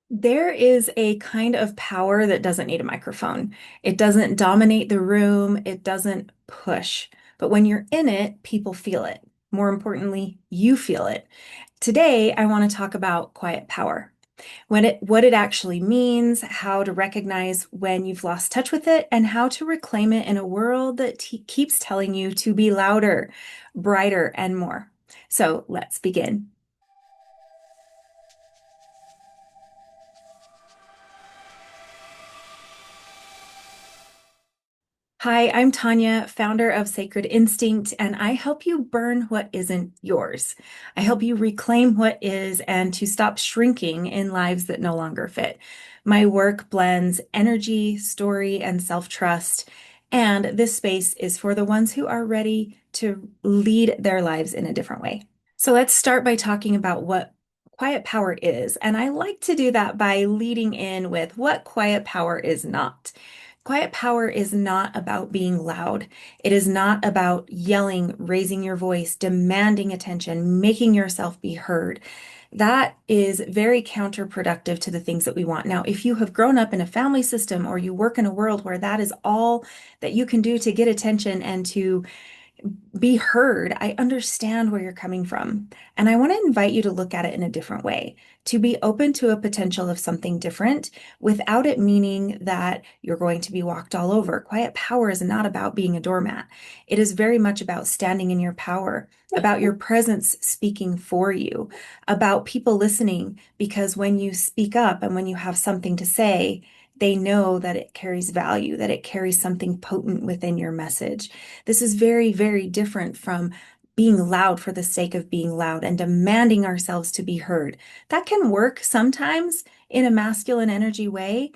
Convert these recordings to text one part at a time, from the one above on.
There is a kind of power that doesn't need a microphone. It doesn't dominate the room, it doesn't push. But when you're in it, people feel it. More importantly, you feel it. Today, I want to talk about quiet power. What it actually means, how to recognize when you've lost touch with it, and how to reclaim it in a world that keeps telling you to be louder, brighter, and more. So let's begin. Hi, I'm Tonya, founder of Sacred Instinct, and I help you burn what isn't yours. I help you reclaim what is and to stop shrinking in lives that no longer fit. My work blends energy, story, and self-trust, and this space is for the ones who are ready to lead their lives in a different way. So let's start by talking about what quiet power is. And I like to do that by leading in with what quiet power is not. Quiet power is not about being loud. It is not about yelling, raising your voice, demanding attention, making yourself be heard. That is very counterproductive to the things that we want. Now, if you have grown up in a family system or you work in a world where that is all that you can do to get attention and to be heard, I understand where you're coming from. And I want to invite you to look at it in a different way, to be open to a potential of something different without it meaning that you're going to be walked all over. Quiet power is not about being a doormat. It is very much about standing in your power, about your presence speaking for you, about people listening, because when you speak up and when you have something to say, they know that it carries value, that it carries something potent within your message. This is very, very different from being loud for the sake of being loud and demanding ourselves to be heard. That can work sometimes in a masculine energy way,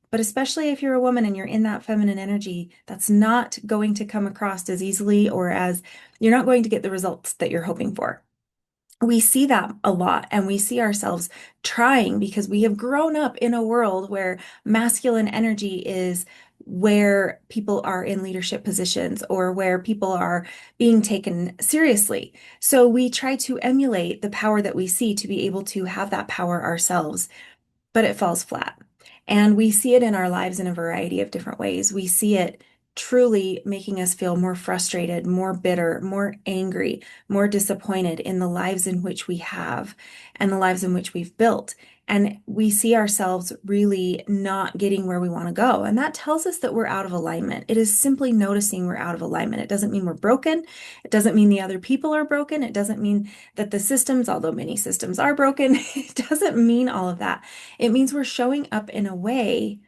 but especially if you're a woman and you're in that feminine energy, that's not going to come across as easily or as you're not going to get the results that you're hoping for. We see that a lot, and we see ourselves trying because we have grown up in a world where masculine energy is where people are in leadership positions or where people are being taken seriously. So we try to emulate the power that we see to be able to have that power ourselves, but it falls flat. And we see it in our lives in a variety of different ways. We see it truly making us feel more frustrated, more bitter, more angry, more disappointed in the lives in which we have and the lives in which we've built. And we see ourselves really not getting where we want to go. And that tells us that we're out of alignment. It is simply noticing we're out of alignment. It doesn't mean we're broken. It doesn't mean the other people are broken. It doesn't mean that the systems, although many systems are broken, it doesn't mean all of that. It means we're showing up in a way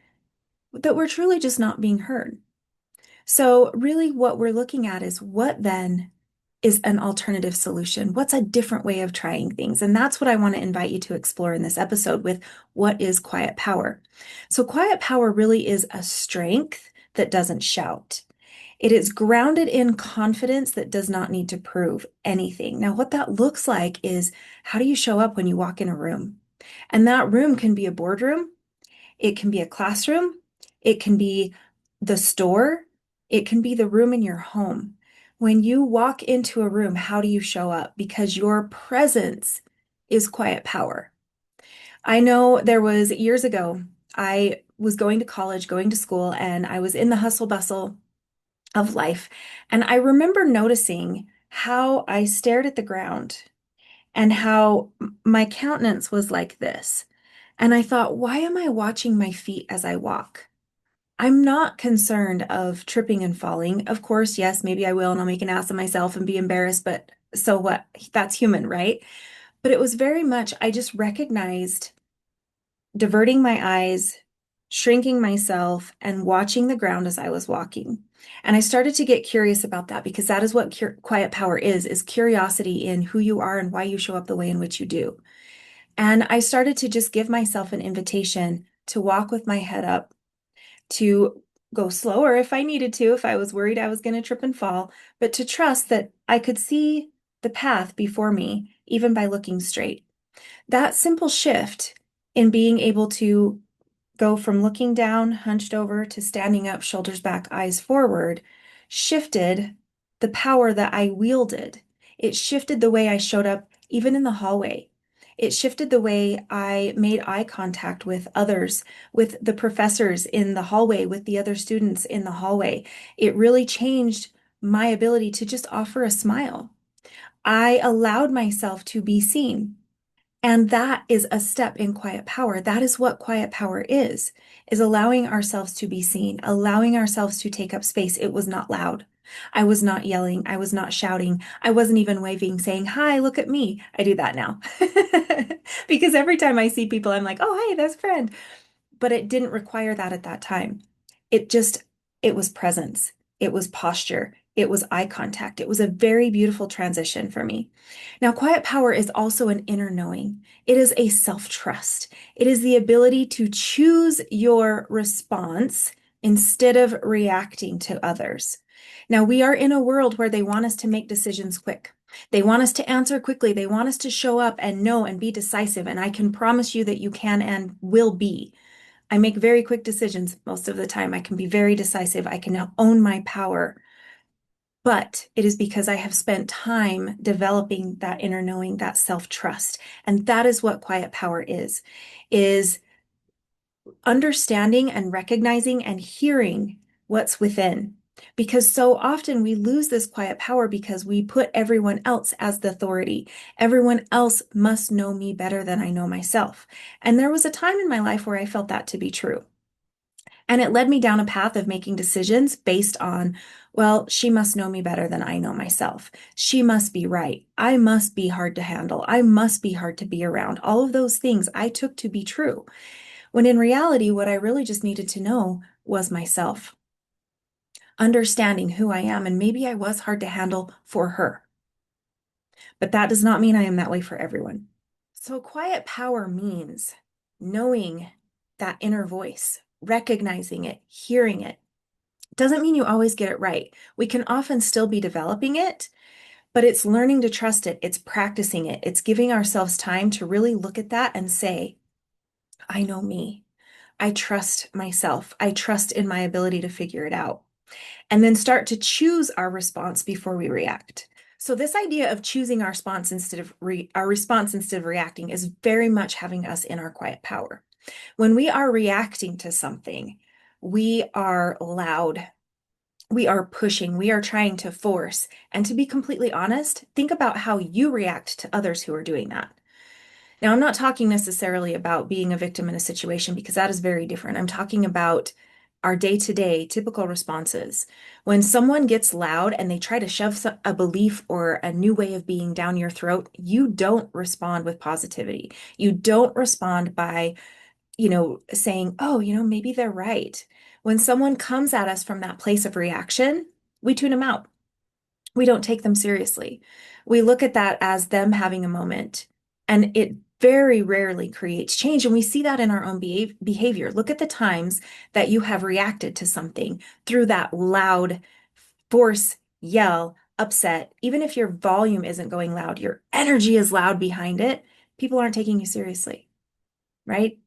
that we're truly just not being heard. So, really, what we're looking at is what then is an alternative solution? What's a different way of trying things? And that's what I want to invite you to explore in this episode with what is quiet power. So, quiet power really is a strength that doesn't shout. It is grounded in confidence that does not need to prove anything. Now, what that looks like is how do you show up when you walk in a room? And that room can be a boardroom, it can be a classroom, it can be the store, it can be the room in your home. When you walk into a room, how do you show up? Because your presence is quiet power. I know there was years ago, I was going to college, going to school, and I was in the hustle bustle of life. And I remember noticing how I stared at the ground and how my countenance was like this. And I thought, why am I watching my feet as I walk? I'm not concerned of tripping and falling. Of course, yes, maybe I will, and I'll make an ass of myself and be embarrassed, but so what? That's human, right? But it was very much, I just recognized diverting my eyes, shrinking myself, and watching the ground as I was walking. And I started to get curious about that because that is what quiet power is curiosity in who you are and why you show up the way in which you do. And I started to just give myself an invitation to walk with my head up, to go slower if I needed to, if I was worried I was going to trip and fall, but to trust that I could see the path before me, even by looking straight. That simple shift in being able to go from looking down, hunched over, to standing up, shoulders back, eyes forward, shifted the power that I wielded. It shifted the way I showed up, even in the hallway. It shifted the way I made eye contact with others, with the professors in the hallway, with the other students in the hallway. It really changed my ability to just offer a smile. I allowed myself to be seen. And that is a step in quiet power. That is what quiet power is allowing ourselves to be seen, allowing ourselves to take up space. It was not loud. I was not yelling. I was not shouting. I wasn't even waving, saying, "Hi, look at me." I do that now. Because every time I see people, I'm like, "Oh, hey, that's a friend." But it didn't require that at that time. It just, it was presence. It was posture. It was eye contact. It was a very beautiful transition for me. Now, quiet power is also an inner knowing. It is a self-trust. It is the ability to choose your response instead of reacting to others. Now, we are in a world where they want us to make decisions quick. They want us to answer quickly. They want us to show up and know and be decisive. And I can promise you that you can and will be. I make very quick decisions most of the time. I can be very decisive. I can own my power. But it is because I have spent time developing that inner knowing, that self-trust. And that is what quiet power is understanding and recognizing and hearing what's within. Because so often we lose this quiet power because we put everyone else as the authority. Everyone else must know me better than I know myself. And there was a time in my life where I felt that to be true. And it led me down a path of making decisions based on, well, she must know me better than I know myself. She must be right. I must be hard to handle. I must be hard to be around. All of those things I took to be true. When in reality, what I really just needed to know was myself, understanding who I am. And maybe I was hard to handle for her, but that does not mean I am that way for everyone. So quiet power means knowing that inner voice, recognizing it, hearing it. Doesn't mean you always get it right. We can often still be developing it, but it's learning to trust it. It's practicing it. It's giving ourselves time to really look at that and say, I know me. I trust myself. I trust in my ability to figure it out. And then start to choose our response before we react. So this idea of choosing our response instead of reacting is very much having us in our quiet power. When we are reacting to something, we are loud. We are pushing, we are trying to force. And to be completely honest, think about how you react to others who are doing that. Now, I'm not talking necessarily about being a victim in a situation because that is very different. I'm talking about our day-to-day typical responses. When someone gets loud and they try to shove a belief or a new way of being down your throat, you don't respond with positivity. You don't respond by saying, oh, maybe they're right. When someone comes at us from that place of reaction, we tune them out. We don't take them seriously. We look at that as them having a moment, and it very rarely creates change. And we see that in our own behavior. Look at the times that you have reacted to something through that loud force, yell, upset. Even if your volume isn't going loud, your energy is loud behind it. People aren't taking you seriously, right?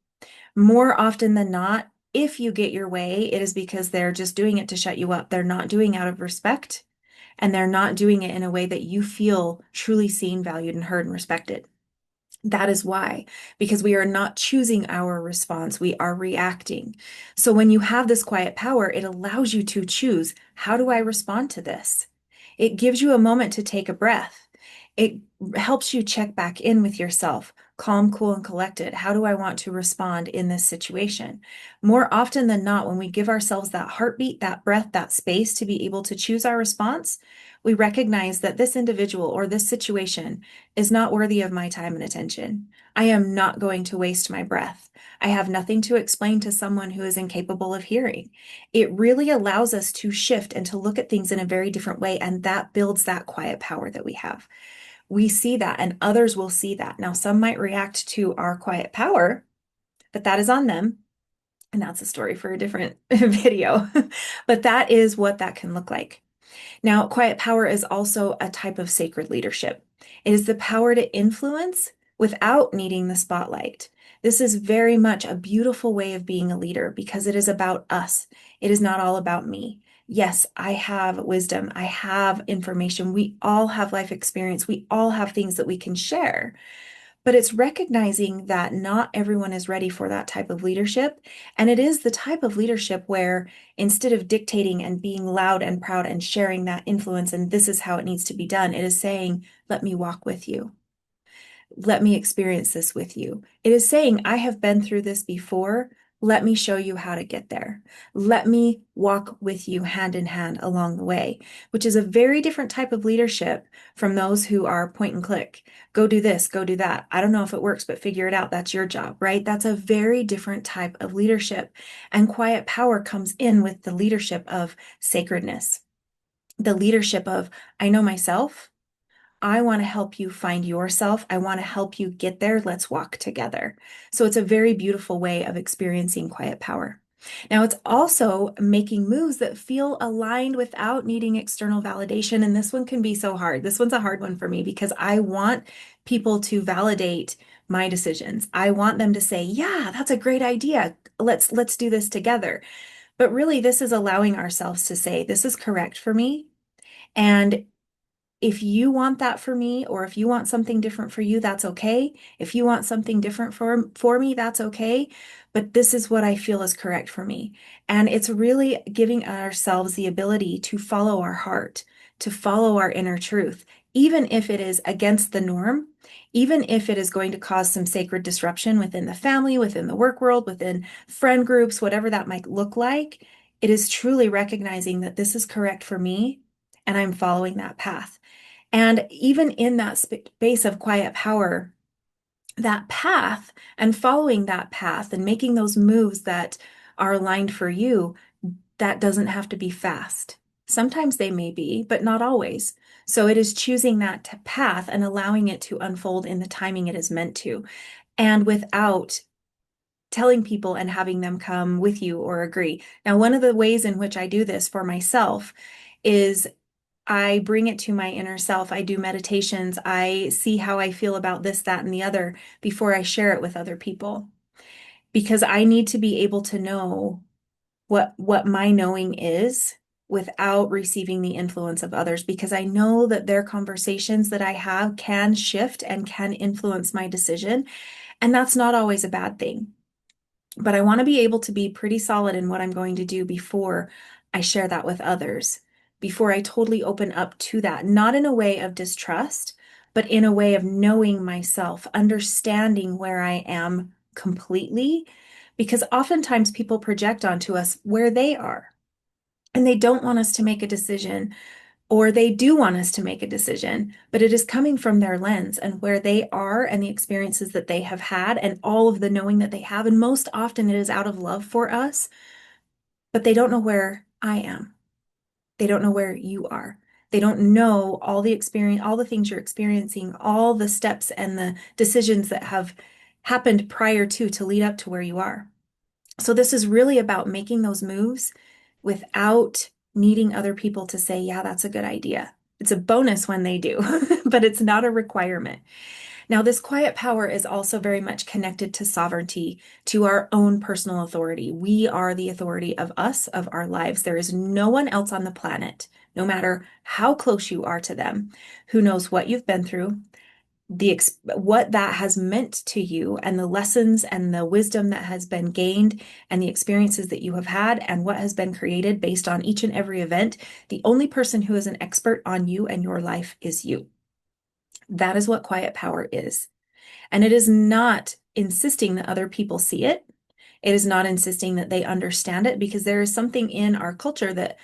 More often than not, if you get your way, it is because they're just doing it to shut you up. They're not doing out of respect, and they're not doing it in a way that you feel truly seen, valued, and heard and respected. That is why, because we are not choosing our response, we are reacting. So when you have this quiet power, it allows you to choose, how do I respond to this? It gives you a moment to take a breath. It helps you check back in with yourself, calm, cool, and collected. How do I want to respond in this situation? More often than not, when we give ourselves that heartbeat, that breath, that space to be able to choose our response, we recognize that this individual or this situation is not worthy of my time and attention. I am not going to waste my breath. I have nothing to explain to someone who is incapable of hearing. It really allows us to shift and to look at things in a very different way, and that builds that quiet power that we have. We see that, and others will see that. Now, some might react to our quiet power, but that is on them. And that's a story for a different video. But that is what that can look like. Now, quiet power is also a type of sacred leadership. It is the power to influence without needing the spotlight. This is very much a beautiful way of being a leader because it is about us. It is not all about me. Yes, I have wisdom. I have information. We all have life experience. We all have things that we can share. But it's recognizing that not everyone is ready for that type of leadership. And it is the type of leadership where instead of dictating and being loud and proud and sharing that influence, and this is how it needs to be done, it is saying, let me walk with you. Let me experience this with you. It is saying, I have been through this before. Let me show you how to get there. Let me walk with you hand in hand along the way, which is a very different type of leadership from those who are point and click. Go do this, go do that. I don't know if it works, but figure it out. That's your job, right? That's a very different type of leadership. And quiet power comes in with the leadership of sacredness, the leadership of, I know myself. I want to help you find yourself. I want to help you get there. Let's walk together. So it's a very beautiful way of experiencing quiet power. Now, it's also making moves that feel aligned without needing external validation. And this one can be so hard. This one's a hard one for me because I want people to validate my decisions. I want them to say, "Yeah, that's a great idea. Let's do this together." But really, this is allowing ourselves to say, "This is correct for me." And if you want that for me, or if you want something different for you, that's okay. If you want something different for me, that's okay. But this is what I feel is correct for me. And it's really giving ourselves the ability to follow our heart, to follow our inner truth, even if it is against the norm, even if it is going to cause some sacred disruption within the family, within the work world, within friend groups, whatever that might look like. It is truly recognizing that this is correct for me and I'm following that path. And even in that space of quiet power, that path and following that path and making those moves that are aligned for you, that doesn't have to be fast. Sometimes they may be, but not always. So it is choosing that path and allowing it to unfold in the timing it is meant to, and without telling people and having them come with you or agree. Now, one of the ways in which I do this for myself is I bring it to my inner self. I do meditations. I see how I feel about this, that, and the other before I share it with other people. Because I need to be able to know what my knowing is without receiving the influence of others, because I know that their conversations that I have can shift and can influence my decision. And that's not always a bad thing. But I want to be able to be pretty solid in what I'm going to do before I share that with others, before I totally open up to that, not in a way of distrust, but in a way of knowing myself, understanding where I am completely, because oftentimes people project onto us where they are, and they don't want us to make a decision, or they do want us to make a decision, but it is coming from their lens and where they are and the experiences that they have had and all of the knowing that they have. And most often it is out of love for us, but they don't know where I am. They don't know where you are. They don't know all the experience, all the things you're experiencing, all the steps and the decisions that have happened prior to lead up to where you are. So this is really about making those moves without needing other people to say, yeah, that's a good idea. It's a bonus when they do, but it's not a requirement. Now, this quiet power is also very much connected to sovereignty, to our own personal authority. We are the authority of us, of our lives. There is no one else on the planet, no matter how close you are to them, who knows what you've been through, what that has meant to you, and the lessons and the wisdom that has been gained, and the experiences that you have had, and what has been created based on each and every event. The only person who is an expert on you and your life is you. That is what quiet power is. And it is not insisting that other people see it. It is not insisting that they understand it, because there is something in our culture that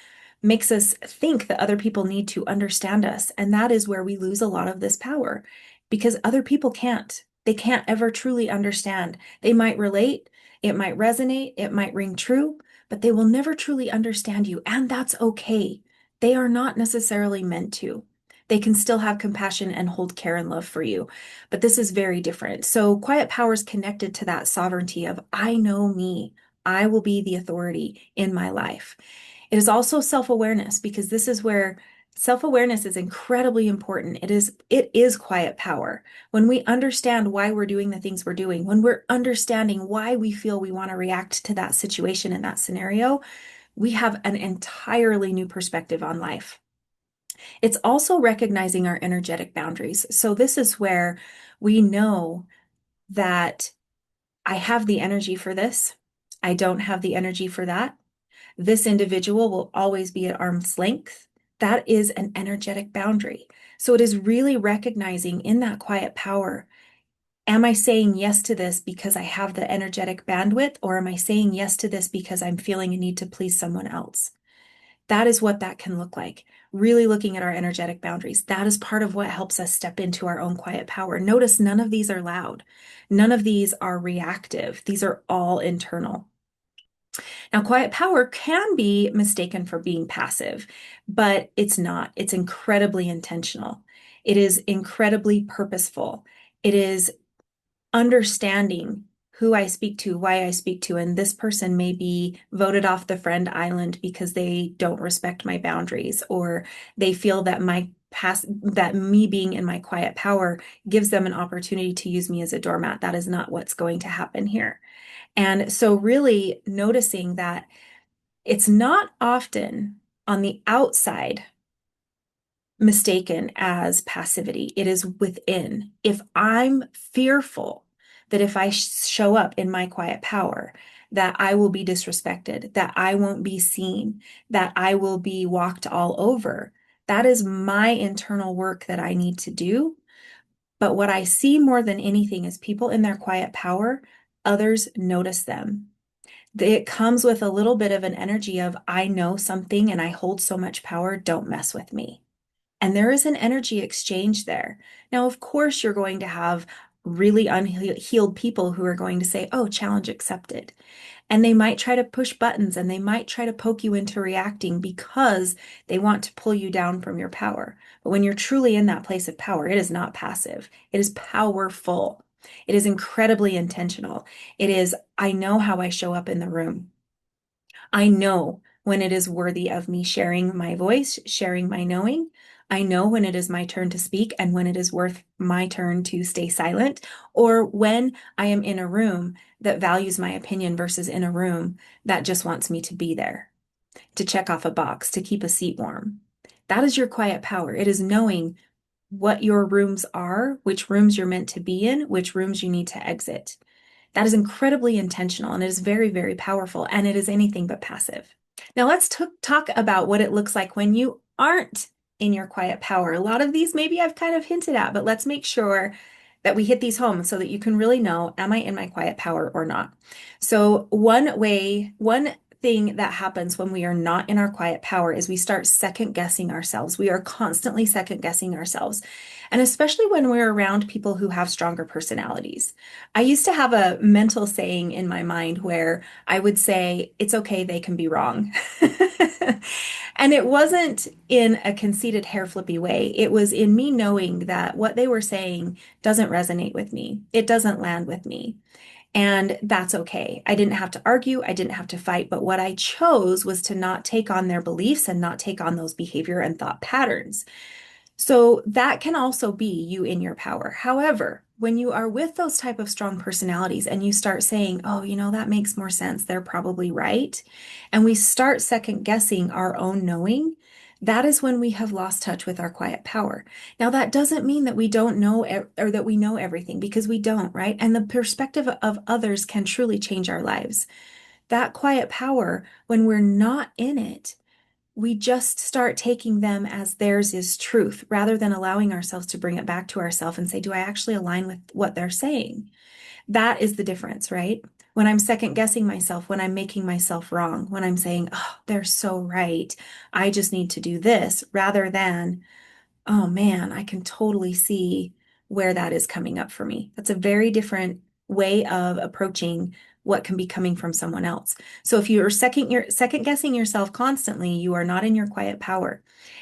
makes us think that other people need to understand us. And that is where we lose a lot of this power, because other people can't. They can't ever truly understand. They might relate, it might resonate, it might ring true, but they will never truly understand you. And that's okay. They are not necessarily meant to. They can still have compassion and hold care and love for you. But this is very different. So quiet power is connected to that sovereignty of, I know me. I will be the authority in my life. It is also self-awareness, because this is where self-awareness is incredibly important. It is quiet power. When we understand why we're doing the things we're doing, when we're understanding why we feel we want to react to that situation in that scenario, we have an entirely new perspective on life. It's also recognizing our energetic boundaries. So this is where we know that I have the energy for this. I don't have the energy for that. This individual will always be at arm's length. That is an energetic boundary. So it is really recognizing in that quiet power, am I saying yes to this because I have the energetic bandwidth, or am I saying yes to this because I'm feeling a need to please someone else? That is what that can look like. Really looking at our energetic boundaries. That is part of what helps us step into our own quiet power. Notice none of these are loud. None of these are reactive. These are all internal. Now, quiet power can be mistaken for being passive, but it's not. It's incredibly intentional. It is incredibly purposeful. It is understanding who I speak to, why I speak to, and this person may be voted off the friend island because they don't respect my boundaries, or they feel that that me being in my quiet power gives them an opportunity to use me as a doormat. That is not what's going to happen here. And so really noticing that it's not often on the outside mistaken as passivity. It is within. If I'm fearful that if I show up in my quiet power, that I will be disrespected, that I won't be seen, that I will be walked all over, that is my internal work that I need to do. But what I see more than anything is people in their quiet power, others notice them. It comes with a little bit of an energy of, I know something and I hold so much power, don't mess with me. And there is an energy exchange there. Now, of course, you're going to have really unhealed people who are going to say, oh, challenge accepted. And they might try to push buttons and they might try to poke you into reacting because they want to pull you down from your power. But when you're truly in that place of power, it is not passive, it is powerful. It is incredibly intentional. It is, I know how I show up in the room. I know when it is worthy of me sharing my voice, sharing my knowing. I know when it is my turn to speak and when it is worth my turn to stay silent, or when I am in a room that values my opinion versus in a room that just wants me to be there, to check off a box, to keep a seat warm. That is your quiet power. It is knowing what your rooms are, which rooms you're meant to be in, which rooms you need to exit. That is incredibly intentional and it is very, very powerful, and it is anything but passive. Now, let's talk about what it looks like when you aren't in your quiet power. A lot of these maybe I've kind of hinted at, but let's make sure that we hit these home so that you can really know, am I in my quiet power or not? So, one thing that happens when we are not in our quiet power is we start second guessing ourselves. We are constantly second guessing ourselves. And especially when we're around people who have stronger personalities. I used to have a mental saying in my mind where I would say, it's okay, they can be wrong. And it wasn't in a conceited, hair flippy way. It was in me knowing that what they were saying doesn't resonate with me. It doesn't land with me. And that's okay. I didn't have to argue. I didn't have to fight. But what I chose was to not take on their beliefs and not take on those behavior and thought patterns. So that can also be you in your power. However, when you are with those type of strong personalities and you start saying, oh, that makes more sense, they're probably right, and we start second guessing our own knowing, that is when we have lost touch with our quiet power. Now, that doesn't mean that we don't know or that we know everything, because we don't, right? And the perspective of others can truly change our lives. That quiet power, when we're not in it, we just start taking them as theirs is truth rather than allowing ourselves to bring it back to ourselves and say, do I actually align with what they're saying? That is the difference, right? When I'm second guessing myself, when I'm making myself wrong, when I'm saying, oh, they're so right, I just need to do this, rather than, oh man, I can totally see where that is coming up for me. That's a very different way of approaching what can be coming from someone else. So if you're second guessing yourself constantly, you are not in your quiet power.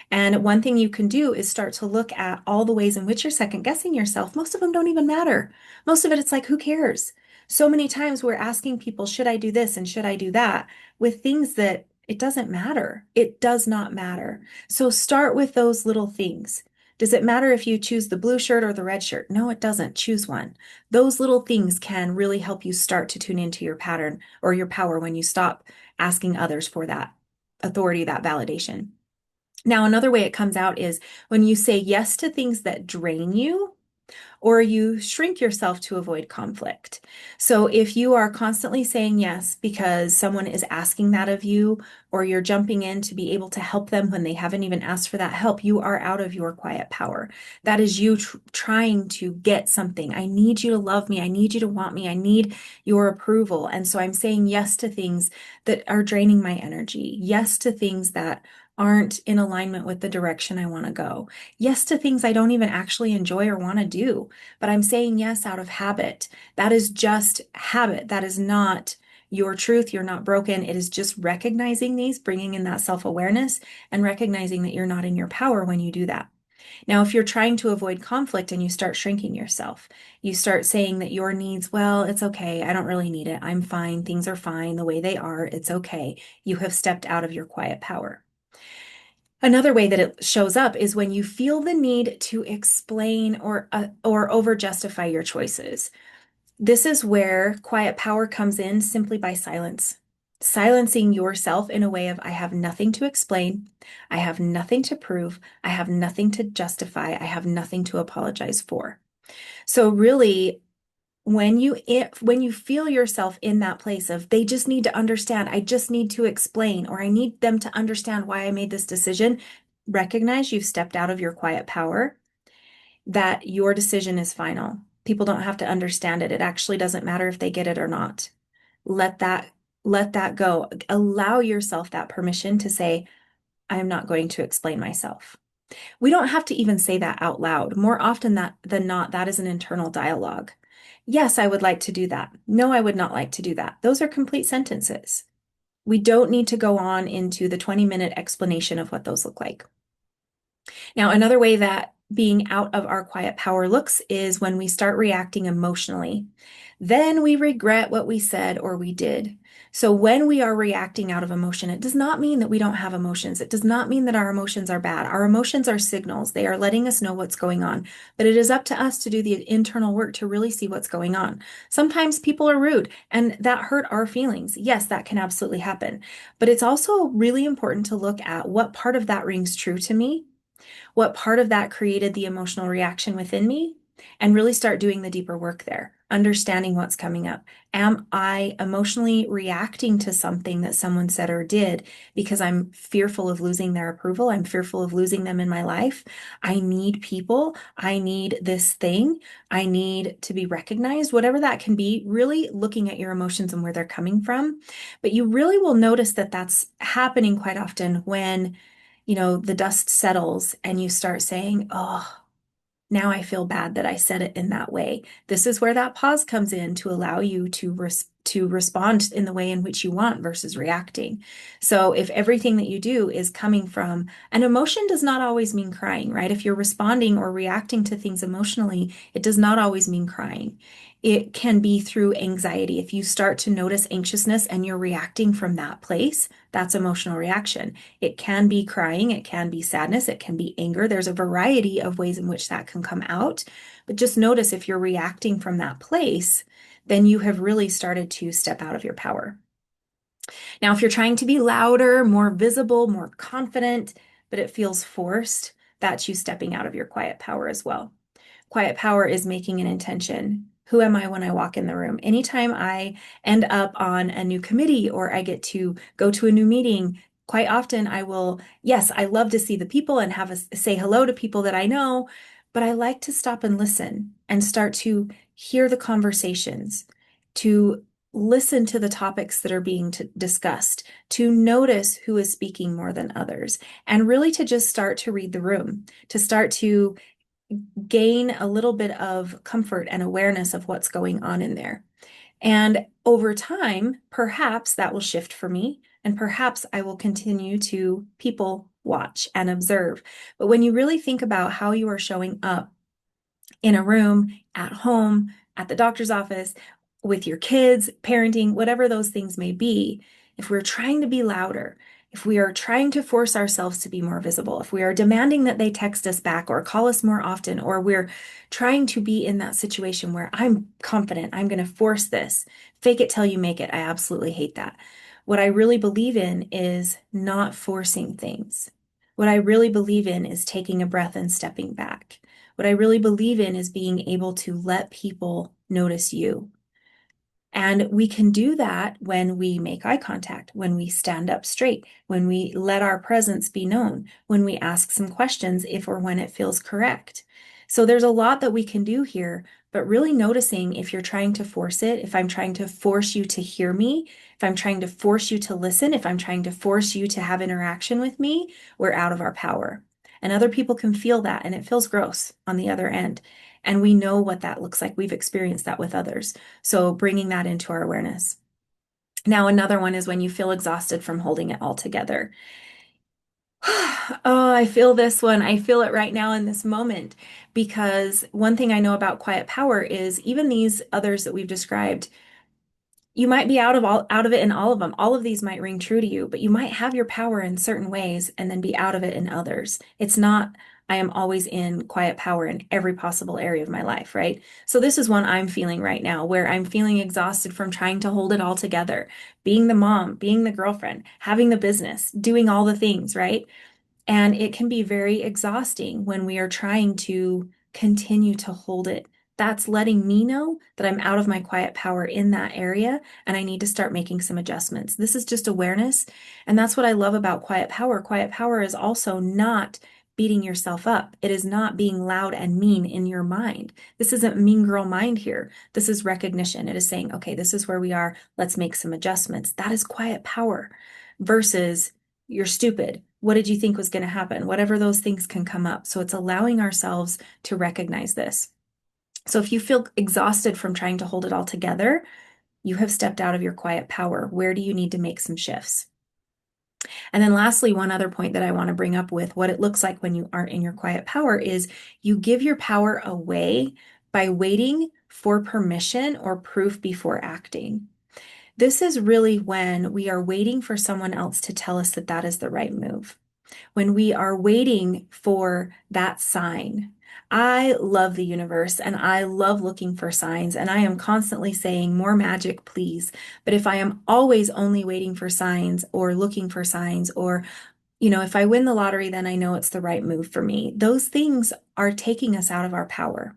And one thing you can do is start to look at all the ways in which you're second guessing yourself. Most of them don't even matter. Most of it, it's like, who cares? So many times we're asking people, should I do this and should I do that, with things that it doesn't matter. It does not matter. So start with those little things. Does it matter if you choose the blue shirt or the red shirt? No, it doesn't. Choose one. Those little things can really help you start to tune into your pattern or your power when you stop asking others for that authority, that validation. Now, another way it comes out is when you say yes to things that drain you, or you shrink yourself to avoid conflict. So if you are constantly saying yes because someone is asking that of you, or you're jumping in to be able to help them when they haven't even asked for that help, you are out of your quiet power. That is you trying to get something. I need you to love me. I need you to want me. I need your approval. And so I'm saying yes to things that are draining my energy. Yes to things that aren't in alignment with the direction I want to go. Yes to things I don't even actually enjoy or want to do, but I'm saying yes out of habit. That is just habit. That is not your truth. You're not broken. It is just recognizing these, bringing in that self-awareness and recognizing that you're not in your power when you do that. Now, if you're trying to avoid conflict and you start shrinking yourself, you start saying that your needs, well, it's okay. I don't really need it. I'm fine. Things are fine the way they are. It's okay. You have stepped out of your quiet power. Another way that it shows up is when you feel the need to explain or over justify your choices. This is where quiet power comes in simply by silence. Silencing yourself in a way of, I have nothing to explain, I have nothing to prove, I have nothing to justify, I have nothing to apologize for. So really, when you feel yourself in that place of they just need to understand, I just need to explain, or I need them to understand why I made this decision, recognize you've stepped out of your quiet power, that your decision is final. People don't have to understand it. It actually doesn't matter if they get it or not. Let that let that go. Allow yourself that permission to say, I'm not going to explain myself. We don't have to even say that out loud. More often than not, that is an internal dialogue. Yes, I would like to do that. No, I would not like to do that. Those are complete sentences. We don't need to go on into the 20-minute explanation of what those look like. Now, another way that being out of our quiet power looks is when we start reacting emotionally. Then we regret what we said or we did. So when we are reacting out of emotion, it does not mean that we don't have emotions. It does not mean that our emotions are bad. Our emotions are signals. They are letting us know what's going on. But it is up to us to do the internal work to really see what's going on. Sometimes people are rude and that hurt our feelings. Yes, that can absolutely happen. But it's also really important to look at what part of that rings true to me, what part of that created the emotional reaction within me, and really start doing the deeper work there, understanding what's coming up. Am I emotionally reacting to something that someone said or did because I'm fearful of losing their approval? I'm fearful of losing them in my life. I need people. I need this thing. I need to be recognized, whatever that can be, really looking at your emotions and where they're coming from. But you really will notice that that's happening quite often when the dust settles and you start saying, oh, now I feel bad that I said it in that way. This is where that pause comes in to allow you to respond in the way in which you want versus reacting. So if everything that you do is coming from an emotion does not always mean crying, right? If you're responding or reacting to things emotionally, it does not always mean crying. It can be through anxiety. If you start to notice anxiousness and you're reacting from that place, that's emotional reaction. It can be crying, it can be sadness, it can be anger. There's a variety of ways in which that can come out. But just notice if you're reacting from that place, then you have really started to step out of your power. Now, if you're trying to be louder, more visible, more confident, but it feels forced, that's you stepping out of your quiet power as well. Quiet power is making an intention. Who am I when I walk in the room? Anytime I end up on a new committee or I get to go to a new meeting, quite often I will, yes, I love to see the people and say hello to people that I know, but I like to stop and listen and start to hear the conversations, to listen to the topics that are being discussed, to notice who is speaking more than others, and really to just start to read the room, to start to gain a little bit of comfort and awareness of what's going on in there. And over time, perhaps that will shift for me, and perhaps I will continue to people watch and observe. But when you really think about how you are showing up in a room, at home, at the doctor's office, with your kids, parenting, whatever those things may be, if we're trying to be louder, if we are trying to force ourselves to be more visible, if we are demanding that they text us back or call us more often, or we're trying to be in that situation where I'm confident, I'm going to force this, fake it till you make it. I absolutely hate that. What I really believe in is not forcing things. What I really believe in is taking a breath and stepping back. What I really believe in is being able to let people notice you. And we can do that when we make eye contact, when we stand up straight, when we let our presence be known, when we ask some questions if or when it feels correct. So there's a lot that we can do here, but really noticing if you're trying to force it, if I'm trying to force you to hear me, if I'm trying to force you to listen, if I'm trying to force you to have interaction with me, we're out of our power. And other people can feel that, and it feels gross on the other end. And we know what that looks like. We've experienced that with others. So bringing that into our awareness. Now, another one is when you feel exhausted from holding it all together. Oh, I feel this one. I feel it right now in this moment because one thing I know about quiet power is even these others that we've described, you might be out of it in all of them. All of these might ring true to you, but you might have your power in certain ways and then be out of it in others. It's not I am always in quiet power in every possible area of my life, right? So this is one I'm feeling right now where I'm feeling exhausted from trying to hold it all together, being the mom, being the girlfriend, having the business, doing all the things, right? And it can be very exhausting when we are trying to continue to hold it. That's letting me know that I'm out of my quiet power in that area and I need to start making some adjustments. This is just awareness. And that's what I love about quiet power. Quiet power is also not beating yourself up. It is not being loud and mean in your mind. This isn't mean girl mind here. This is recognition. It is saying, okay, this is where we are. Let's make some adjustments. That is quiet power versus you're stupid. What did you think was going to happen? Whatever those things can come up. So it's allowing ourselves to recognize this. So if you feel exhausted from trying to hold it all together, you have stepped out of your quiet power. Where do you need to make some shifts? And then lastly, one other point that I want to bring up with what it looks like when you aren't in your quiet power is you give your power away by waiting for permission or proof before acting. This is really when we are waiting for someone else to tell us that that is the right move. When we are waiting for that sign. I love the universe and I love looking for signs, and I am constantly saying, more magic, please. But if I am always only waiting for signs or looking for signs, or, if I win the lottery, then I know it's the right move for me, those things are taking us out of our power.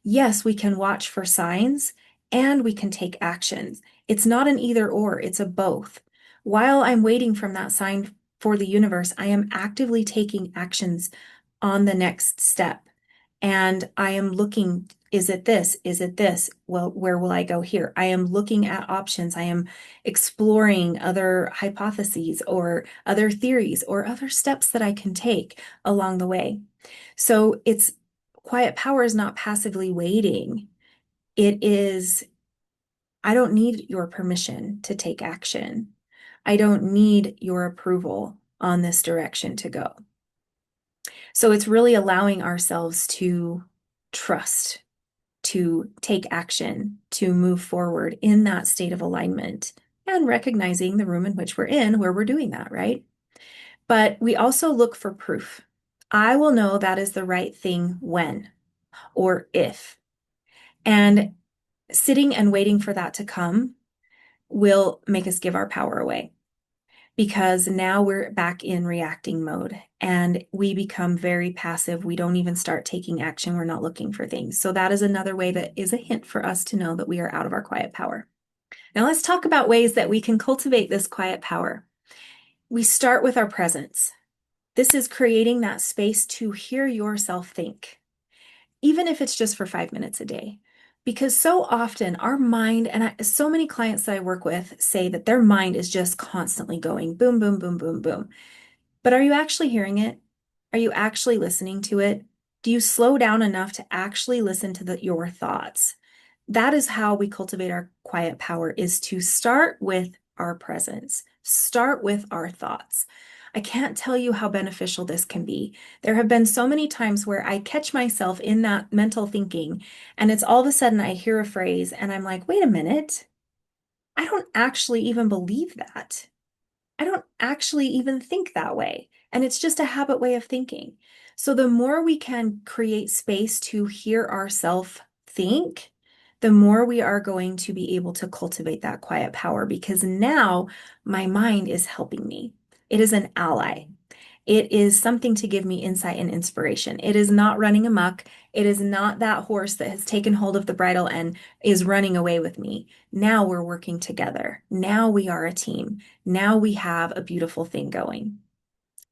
Yes, we can watch for signs and we can take actions. It's not an either or, it's a both. While I'm waiting from that sign for the universe, I am actively taking actions on the next step. And I am looking, is it this? Is it this? Well, where will I go here? I am looking at options. I am exploring other hypotheses or other theories or other steps that I can take along the way. So it's quiet power is not passively waiting. It is, I don't need your permission to take action. I don't need your approval on this direction to go. So it's really allowing ourselves to trust, to take action, to move forward in that state of alignment and recognizing the room in which we're in where we're doing that, right? But we also look for proof. I will know that is the right thing when or if. And sitting and waiting for that to come will make us give our power away because now we're back in reacting mode and we become very passive. We don't even start taking action. We're not looking for things. So that is another way that is a hint for us to know that we are out of our quiet power. Now let's talk about ways that we can cultivate this quiet power. We start with our presence. This is creating that space to hear yourself think, even if it's just for 5 minutes a day. Because so often our mind, and so many clients that I work with say that their mind is just constantly going boom, boom, boom, boom, boom. But are you actually hearing it? Are you actually listening to it? Do you slow down enough to actually listen to your thoughts? That is how we cultivate our quiet power, is to start with our presence, start with our thoughts. I can't tell you how beneficial this can be. There have been so many times where I catch myself in that mental thinking, and it's all of a sudden I hear a phrase and I'm like, wait a minute, I don't actually even believe that. I don't actually even think that way. And it's just a habit way of thinking. So the more we can create space to hear ourselves think, the more we are going to be able to cultivate that quiet power because now my mind is helping me. It is an ally. It is something to give me insight and inspiration. It is not running amok. It is not that horse that has taken hold of the bridle and is running away with me. Now we're working together. Now we are a team. Now we have a beautiful thing going.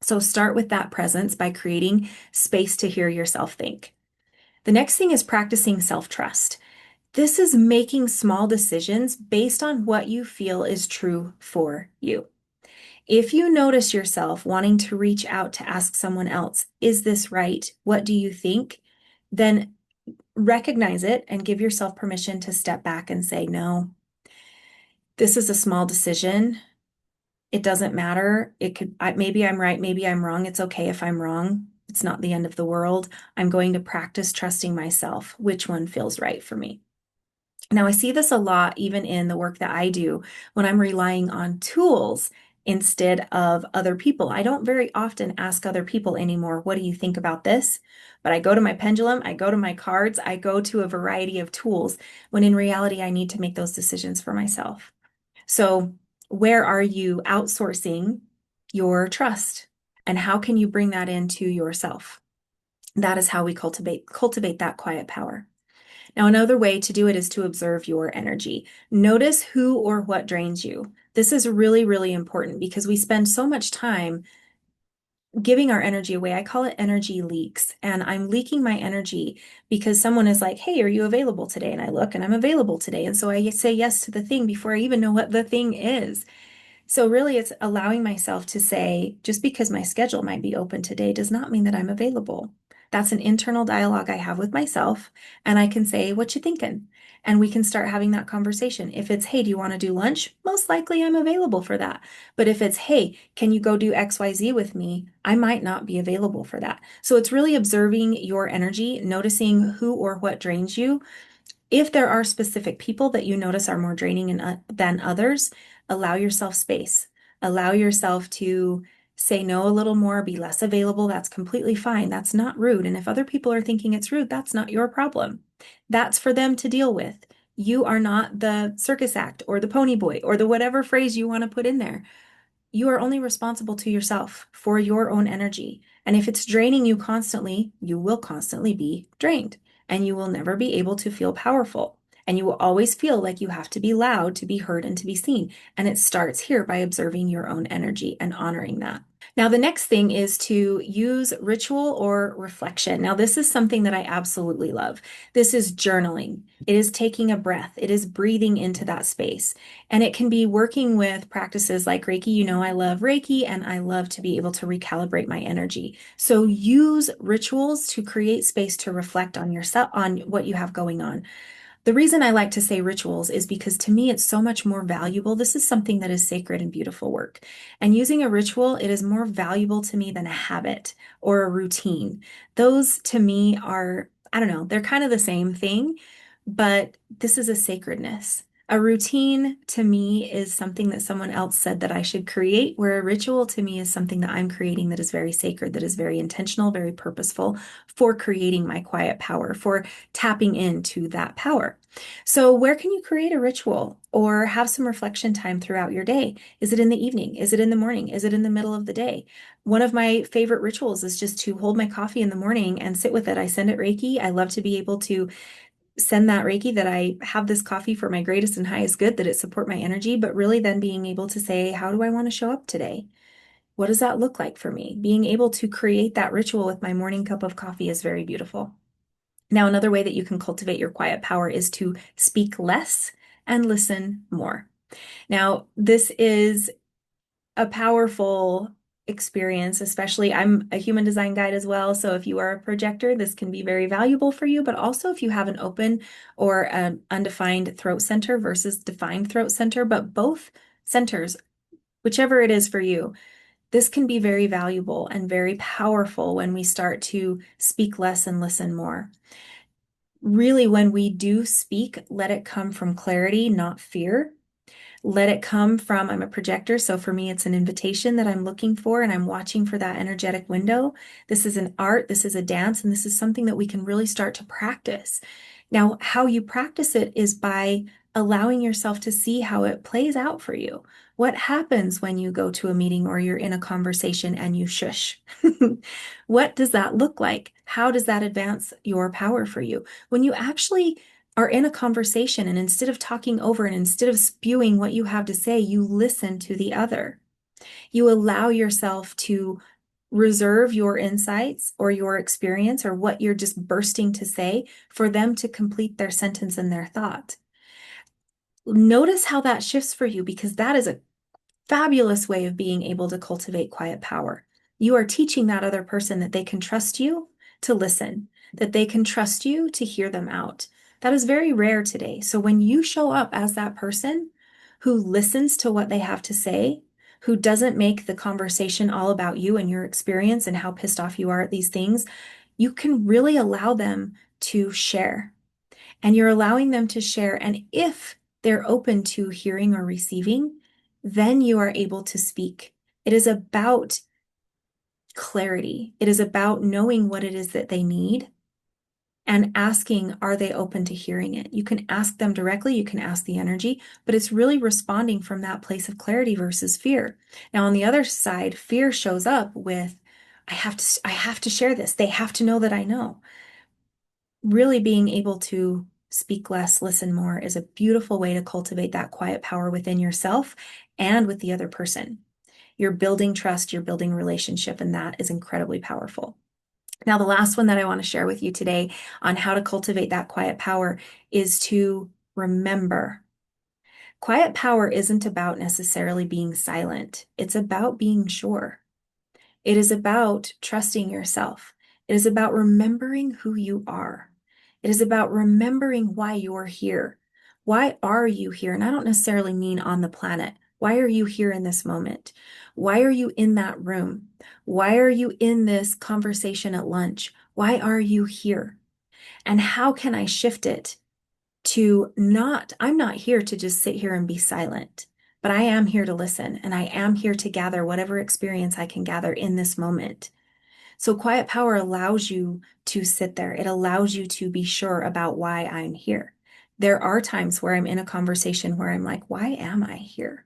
So start with that presence by creating space to hear yourself think. The next thing is practicing self-trust. This is making small decisions based on what you feel is true for you. If you notice yourself wanting to reach out to ask someone else, is this right? What do you think? Then recognize it and give yourself permission to step back and say, no, this is a small decision. It doesn't matter. Maybe I'm right, maybe I'm wrong. It's okay if I'm wrong. It's not the end of the world. I'm going to practice trusting myself. Which one feels right for me? Now, I see this a lot even in the work that I do when I'm relying on tools instead of other people. I don't very often ask other people anymore, what do you think about this? But I go to my pendulum, I go to my cards, I go to a variety of tools when in reality, I need to make those decisions for myself. So, where are you outsourcing your trust? And how can you bring that into yourself? That is how we cultivate that quiet power. Now, another way to do it is to observe your energy. Notice who or what drains you. This is really, really important because we spend so much time giving our energy away. I call it energy leaks. And I'm leaking my energy because someone is like, hey, are you available today? And I look and I'm available today. And so I say yes to the thing before I even know what the thing is. So really, it's allowing myself to say, just because my schedule might be open today does not mean that I'm available. That's an internal dialogue I have with myself, and I can say, what you thinking? And we can start having that conversation. If it's, hey, do you want to do lunch? Most likely I'm available for that. But if it's, hey, can you go do XYZ with me? I might not be available for that. So it's really observing your energy, noticing who or what drains you. If there are specific people that you notice are more draining than others, allow yourself space. Allow yourself to say no a little more, be less available. That's completely fine. That's not rude. And if other people are thinking it's rude, that's not your problem. That's for them to deal with. You are not the circus act or the pony boy or the whatever phrase you want to put in there. You are only responsible to yourself for your own energy. And if it's draining you constantly, you will constantly be drained and you will never be able to feel powerful. And you will always feel like you have to be loud to be heard and to be seen. And it starts here by observing your own energy and honoring that. Now, the next thing is to use ritual or reflection. Now, this is something that I absolutely love. This is journaling. It is taking a breath. It is breathing into that space. And it can be working with practices like Reiki. You know, I love Reiki and I love to be able to recalibrate my energy. So use rituals to create space to reflect on yourself, on what you have going on. The reason I like to say rituals is because to me it's so much more valuable. This is something that is sacred and beautiful work. And using a ritual, it is more valuable to me than a habit or a routine. Those to me are, I don't know, they're kind of the same thing, but this is a sacredness. A routine to me is something that someone else said that I should create, where a ritual to me is something that I'm creating that is very sacred, that is very intentional, very purposeful for creating my quiet power, for tapping into that power. So, where can you create a ritual or have some reflection time throughout your day? Is it in the evening? Is it in the morning? Is it in the middle of the day? One of my favorite rituals is just to hold my coffee in the morning and sit with it. I send it Reiki. I love to be able to send that Reiki that I have this coffee for my greatest and highest good, that it support my energy, but really then being able to say, how do I want to show up today? What does that look like for me? Being able to create that ritual with my morning cup of coffee is very beautiful. Now, another way that you can cultivate your quiet power is to speak less and listen more. Now, this is a powerful experience, especially I'm a human design guide as well. So if you are a projector, this can be very valuable for you, but also if you have an open or an undefined throat center versus defined throat center, but both centers, whichever it is for you, this can be very valuable and very powerful when we start to speak less and listen more. Really, when we do speak, let it come from clarity, not fear. Let it come from, I'm a projector, so for me, it's an invitation that I'm looking for, and I'm watching for that energetic window. This is an art, this is a dance, and this is something that we can really start to practice. Now, how you practice it is by allowing yourself to see how it plays out for you. What happens when you go to a meeting or you're in a conversation and you shush? What does that look like? How does that advance your power for you? When you actually are in a conversation and instead of talking over and instead of spewing what you have to say, you listen to the other. You allow yourself to reserve your insights or your experience or what you're just bursting to say for them to complete their sentence and their thought. Notice how that shifts for you because that is a fabulous way of being able to cultivate quiet power. You are teaching that other person that they can trust you to listen, that they can trust you to hear them out. That is very rare today. So when you show up as that person who listens to what they have to say, who doesn't make the conversation all about you and your experience and how pissed off you are at these things, you can really allow them to share. And you're allowing them to share. And if they're open to hearing or receiving, then you are able to speak. It is about clarity. It is about knowing what it is that they need and asking, are they open to hearing it? You can ask them directly, you can ask the energy, but it's really responding from that place of clarity versus fear. Now, on the other side, fear shows up with, I have to share this. They have to know that I know. Really being able to speak less, listen more is a beautiful way to cultivate that quiet power within yourself and with the other person. You're building trust, you're building relationship, and that is incredibly powerful. Now, the last one that I want to share with you today on how to cultivate that quiet power is to remember. Quiet power isn't about necessarily being silent. It's about being sure. It is about trusting yourself. It is about remembering who you are. It is about remembering why you're here. Why are you here? And I don't necessarily mean on the planet. Why are you here in this moment? Why are you in that room? Why are you in this conversation at lunch? Why are you here? And how can I shift it to not, I'm not here to just sit here and be silent, but I am here to listen and I am here to gather whatever experience I can gather in this moment. So quiet power allows you to sit there. It allows you to be sure about why I'm here. There are times where I'm in a conversation where I'm like, why am I here?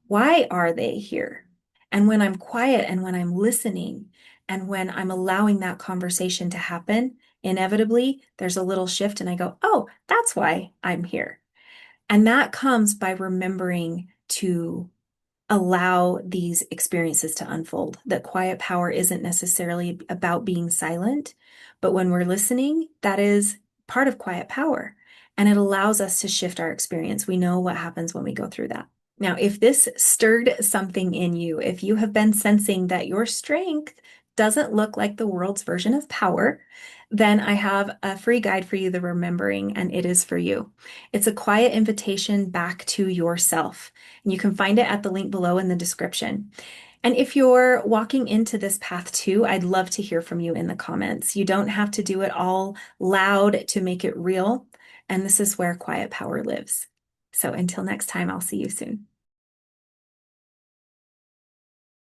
Why are they here? And when I'm quiet and when I'm listening and when I'm allowing that conversation to happen, inevitably there's a little shift and I go, oh, that's why I'm here. And that comes by remembering to allow these experiences to unfold. That quiet power isn't necessarily about being silent, but when we're listening, that is part of quiet power. And it allows us to shift our experience. We know what happens when we go through that. Now, if this stirred something in you, if you have been sensing that your strength doesn't look like the world's version of power, then I have a free guide for you, The Remembering, and it is for you. It's a quiet invitation back to yourself. And you can find it at the link below in the description. And if you're walking into this path too, I'd love to hear from you in the comments. You don't have to do it all loud to make it real. And this is where quiet power lives. So until next time, I'll see you soon.